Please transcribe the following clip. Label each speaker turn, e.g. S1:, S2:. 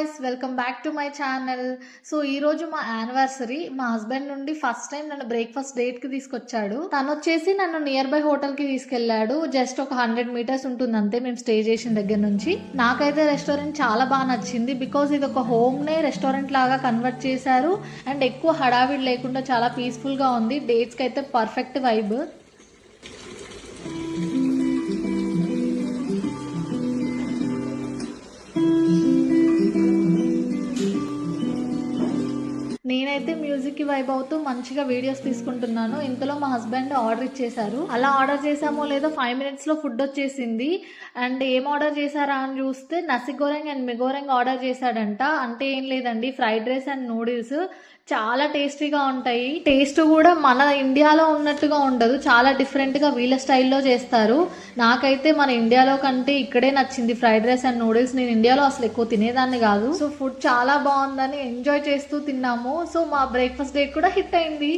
S1: Guys, welcome back to my channel. So ఈ రోజు మా యానివర్సరీ. మా హస్బెండ్ నుండి ఫస్ట్ టైం నన్ను బ్రేక్ఫాస్ట్ డేట్ కి తీసుకొచ్చాడు. తను వచ్చేసి నన్ను నియర్ బై హోటల్ కి తీసుకెళ్లాడు. జస్ట్ ఒక 100 మీటర్స్ ఉంటుంది అంతే మేము స్టే చేసిన దగ్గర నుంచి. నాకైతే రెస్టారెంట్ చాలా బాగా నచ్చింది. బికాస్ ఇది ఒక హోమ్ నే రెస్టారెంట్ లాగా కన్వర్ట్ చేశారు. అండ్ ఎక్కువ హడావిడి లేకుండా చాలా పీస్ఫుల్ గా ఉంది. డేట్స్ కి అయితే పర్ఫెక్ట్ వైబ్. నేనైతే మ్యూజిక్ కి వైబ్ అవుతూ మంచిగా వీడియోస్ తీసుకుంటున్నాను. ఇంతలో మా హస్బెండ్ ఆర్డర్ ఇచ్చేసారు. అలా ఆర్డర్ చేసామో లేదో 5 minutes లో ఫుడ్ వచ్చేసింది. అండ్ ఏం ఆర్డర్ చేశారా అని చూస్తే నసి గోరెంగ్ అండ్ మిగోరెంగ్ ఆర్డర్ చేశాడంట. అంటే ఏం లేదండి, ఫ్రైడ్ రైస్ అండ్ నూడిల్స్ చాలా టేస్టీగా ఉంటాయి. టేస్ట్ కూడా మన ఇండియాలో ఉన్నట్టుగా ఉండదు, చాలా డిఫరెంట్ గా వీళ్ళ స్టైల్లో చేస్తారు. నాకైతే మన ఇండియాలో కంటే ఇక్కడే నచ్చింది ఫ్రైడ్ రైస్ అండ్ నూడిల్స్. నేను ఇండియాలో అసలు ఎక్కువ తినేదాన్ని కాదు. సో ఫుడ్ చాలా బాగుందని ఎంజాయ్ చేస్తూ తిన్నాము. సో మా బ్రేక్ఫాస్ట్ డే కూడా హిట్ అయింది.